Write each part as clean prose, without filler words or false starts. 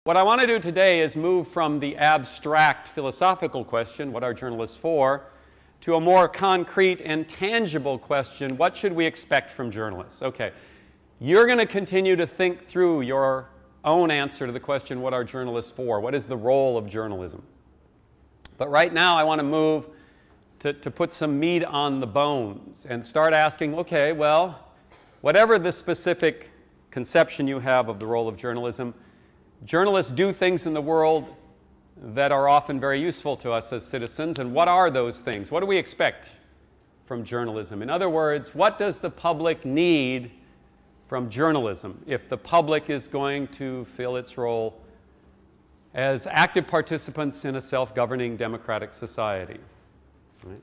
What I want to do today is move from the abstract philosophical question, what are journalists for, to a more concrete and tangible question, what should we expect from journalists? Okay, you're going to continue to think through your own answer to the question, what are journalists for? What is the role of journalism? But right now I want to move to put some meat on the bones and start asking, okay, well, whatever the specific conception you have of the role of journalism, journalists do things in the world that are often very useful to us as citizens. And what are those things? What do we expect from journalism? In other words, what does the public need from journalism if the public is going to fill its role as active participants in a self-governing democratic society? Right?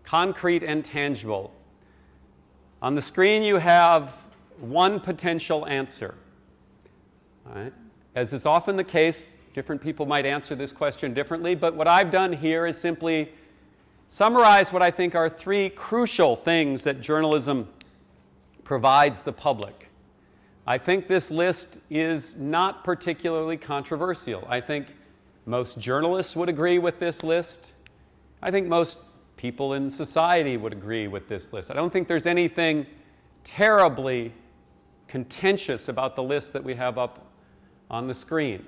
Concrete and tangible. On the screen you have one potential answer. Right? As is often the case, different people might answer this question differently, but what I've done here is simply summarize what I think are three crucial things that journalism provides the public. I think this list is not particularly controversial. I think most journalists would agree with this list. I think most people in society would agree with this list. I don't think there's anything terribly contentious about the list that we have up on the screen.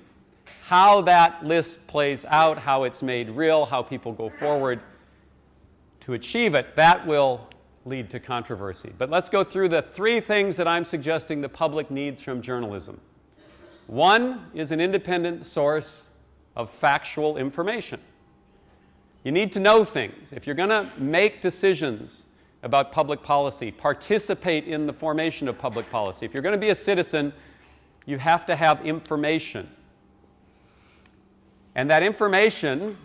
How that list plays out, how it's made real, how people go forward to achieve it, that will lead to controversy. But let's go through the three things that I'm suggesting the public needs from journalism. One is an independent source of factual information. You need to know things. If you're going to make decisions about public policy, participate in the formation of public policy, if you're going to be a citizen, you have to have information. And that information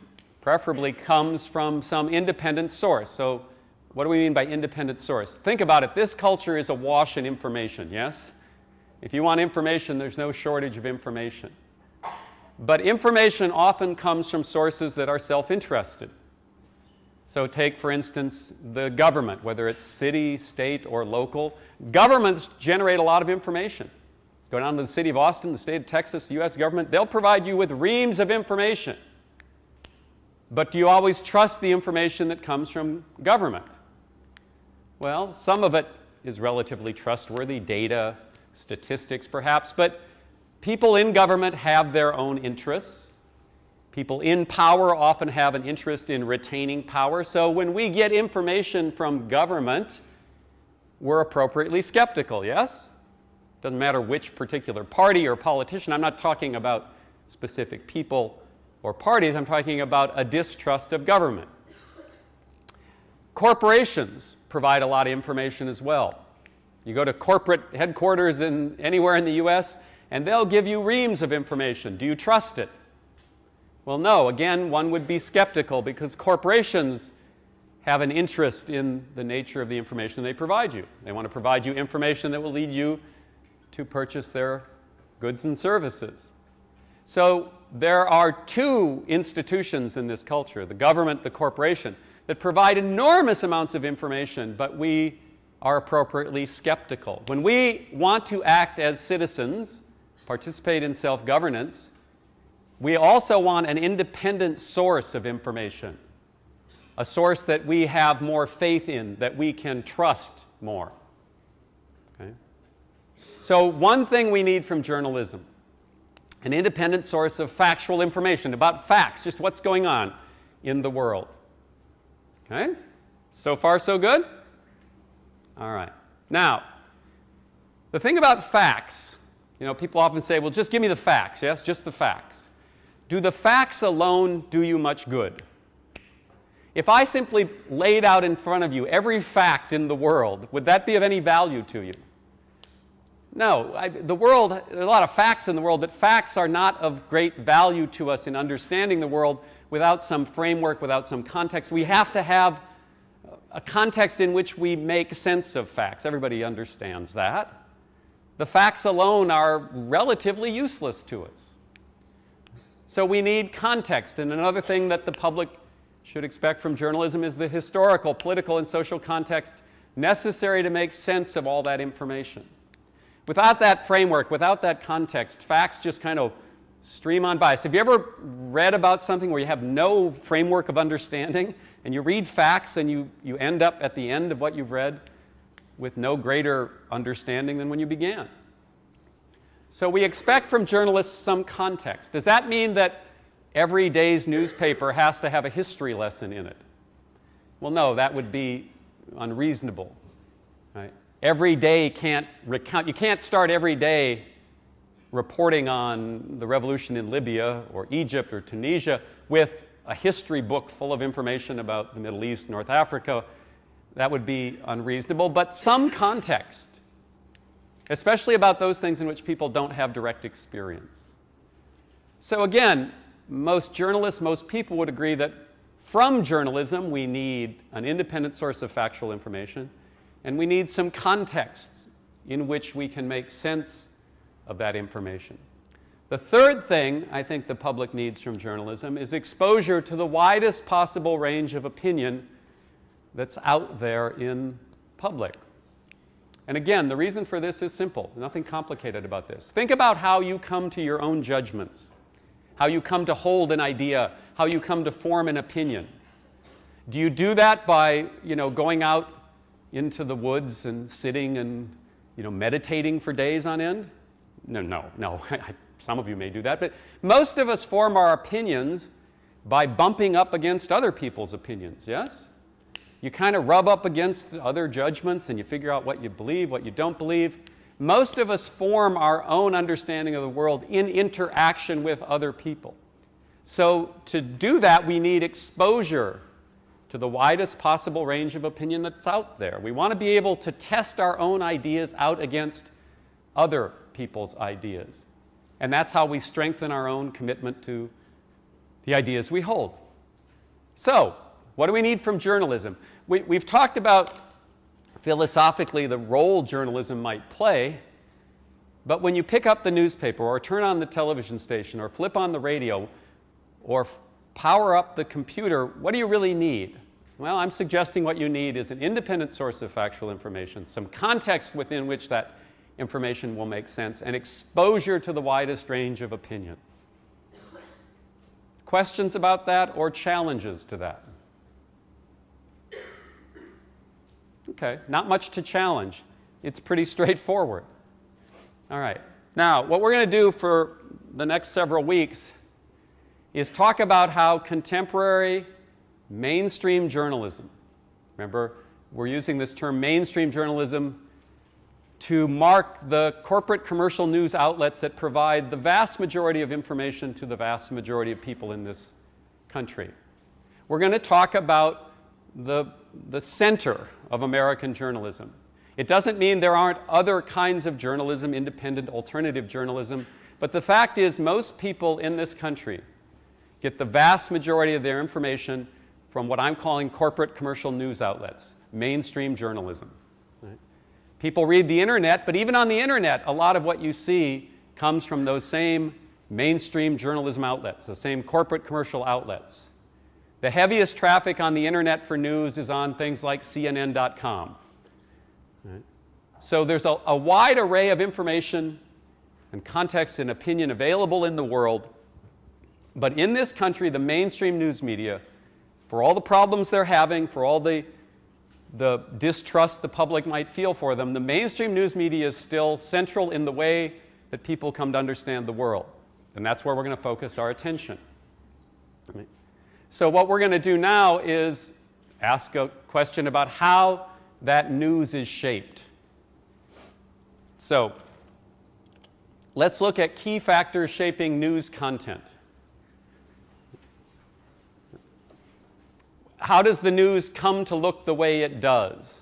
preferably comes from some independent source. So what do we mean by independent source? Think about it. This culture is awash in information, yes? If you want information, there's no shortage of information. But information often comes from sources that are self-interested. So take, for instance, the government, whether it's city, state, or local. Governments generate a lot of information. Go down to the city of Austin, the state of Texas, the U.S. government, they'll provide you with reams of information. But do you always trust the information that comes from government? Well, some of it is relatively trustworthy, data, statistics perhaps, but people in government have their own interests. People in power often have an interest in retaining power. So when we get information from government, we're appropriately skeptical, yes? Doesn't matter which particular party or politician. I'm not talking about specific people or parties. I'm talking about a distrust of government. Corporations provide a lot of information as well. You go to corporate headquarters anywhere in the U.S., and they'll give you reams of information. Do you trust it? Well, no. Again, one would be skeptical because corporations have an interest in the nature of the information they provide you. They want to provide you information that will lead you to purchase their goods and services. So there are two institutions in this culture, the government, the corporation, that provide enormous amounts of information, but we are appropriately skeptical. When we want to act as citizens, participate in self-governance, we also want an independent source of information, a source that we have more faith in, that we can trust more. Okay? So one thing we need from journalism, an independent source of factual information about facts, just what's going on in the world. Okay? So far, so good? All right. Now, the thing about facts, people often say, well, just give me the facts, yes? Just the facts. Do the facts alone do you much good? If I simply laid out in front of you every fact in the world, would that be of any value to you? No. There are a lot of facts in the world, but facts are not of great value to us in understanding the world without some framework, without some context. We have to have a context in which we make sense of facts. Everybody understands that. The facts alone are relatively useless to us. So we need context. And another thing that the public should expect from journalism is the historical, political, and social context necessary to make sense of all that information. Without that framework, without that context, facts just kind of Stream on by. So have you ever read about something where you have no framework of understanding, and you read facts and you end up at the end of what you've read with no greater understanding than when you began? So we expect from journalists some context. Does that mean that every day's newspaper has to have a history lesson in it? Well, no, that would be unreasonable. Right? Every day can't recount. You can't start every day reporting on the revolution in Libya or Egypt or Tunisia with a history book full of information about the Middle East, North Africa. That would be unreasonable. But some context, especially about those things in which people don't have direct experience. So again, most journalists, most people would agree that from journalism we need an independent source of factual information, and we need some context in which we can make sense of that information. The third thing I think the public needs from journalism is exposure to the widest possible range of opinion that's out there in public. And again, the reason for this is simple, nothing complicated about this. Think about how you come to your own judgments, how you come to hold an idea, how you come to form an opinion. Do you do that by, going out into the woods and sitting and, meditating for days on end? No. Some of you may do that, but most of us form our opinions by bumping up against other people's opinions, yes? You kind of rub up against other judgments and you figure out what you believe, what you don't believe. Most of us form our own understanding of the world in interaction with other people. So to do that, we need exposure to the widest possible range of opinion that's out there. We want to be able to test our own ideas out against other people's ideas. And that's how we strengthen our own commitment to the ideas we hold. So, what do we need from journalism? We've talked about philosophically the role journalism might play, but when you pick up the newspaper or turn on the television station or flip on the radio or power up the computer, what do you really need? Well, I'm suggesting what you need is an independent source of factual information, some context within which that information will make sense, and exposure to the widest range of opinion. Questions about that or challenges to that? Okay, not much to challenge. It's pretty straightforward. All right. Now, what we're going to do for the next several weeks is talk about how contemporary mainstream journalism, remember, we're using this term mainstream journalism to mark the corporate commercial news outlets that provide the vast majority of information to the vast majority of people in this country. We're going to talk about the center of American journalism. It doesn't mean there aren't other kinds of journalism, independent, alternative journalism, but the fact is most people in this country get the vast majority of their information from what I'm calling corporate commercial news outlets, mainstream journalism. Right? People read the internet, but even on the internet, a lot of what you see comes from those same mainstream journalism outlets, the same corporate commercial outlets. The heaviest traffic on the internet for news is on things like CNN.com. Right? So there's a wide array of information and context and opinion available in the world. But in this country, the mainstream news media, for all the problems they're having, for all the distrust the public might feel for them, the mainstream news media is still central in the way that people come to understand the world. And that's where we're going to focus our attention. Right? So what we're going to do now is ask a question about how that news is shaped. So let's look at key factors shaping news content. How does the news come to look the way it does?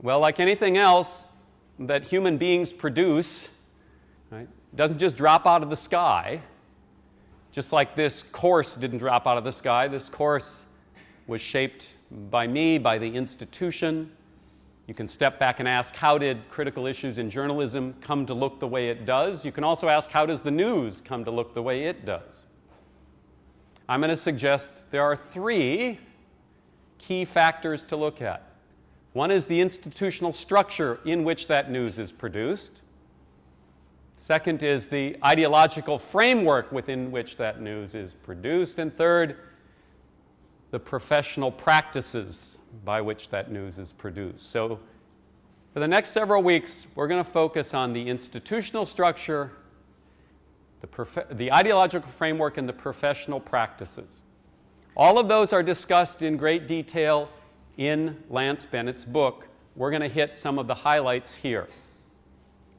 Well, like anything else that human beings produce, right, it doesn't just drop out of the sky. Just like this course didn't drop out of the sky. This course was shaped by me, by the institution. You can step back and ask, how did critical issues in journalism come to look the way it does? You can also ask, how does the news come to look the way it does? I'm going to suggest there are three key factors to look at. One is the institutional structure in which that news is produced. Second is the ideological framework within which that news is produced. And third, the professional practices by which that news is produced. So for the next several weeks, we're going to focus on the institutional structure, the ideological framework, and the professional practices. All of those are discussed in great detail in Lance Bennett's book. We're going to hit some of the highlights here.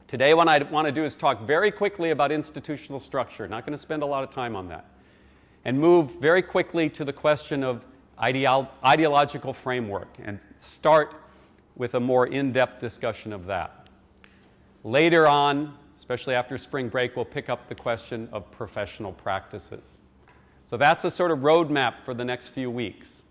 Today, what I want to do is talk very quickly about institutional structure. Not going to spend a lot of time on that. And move very quickly to the question of ideological framework and start with a more in-depth discussion of that. Later on, especially after spring break, we'll pick up the question of professional practices. So that's a sort of roadmap for the next few weeks.